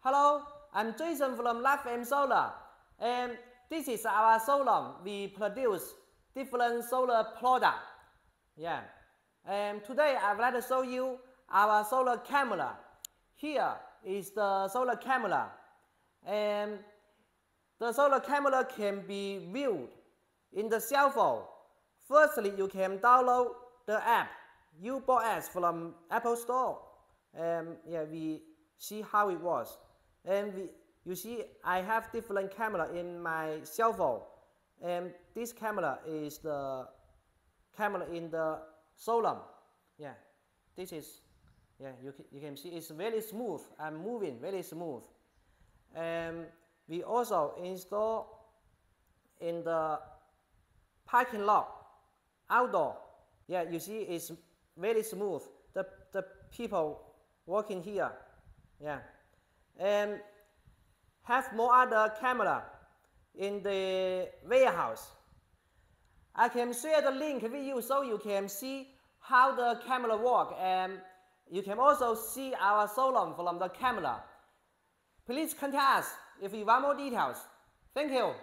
Hello, I'm Jason from LifeM Solar, and this is our solar. We produce different solar products. Yeah, and today I would like to show you our solar camera. Here is the solar camera, and the solar camera can be viewed in the cell phone. Firstly, you can download the app AirBus from Apple Store, and yeah, we see how it was. And you see, I have different camera in my cell phone, and this camera is the camera in the solar. Yeah, this is, yeah, you can see it's very smooth and moving very smooth. And we also install in the parking lot outdoor. Yeah, you see it's very smooth. The people walking here. Yeah. And have more other camera in the warehouse. I can share the link with you so you can see how the camera works, and you can also see our solar from the camera. Please contact us if you want more details. Thank you.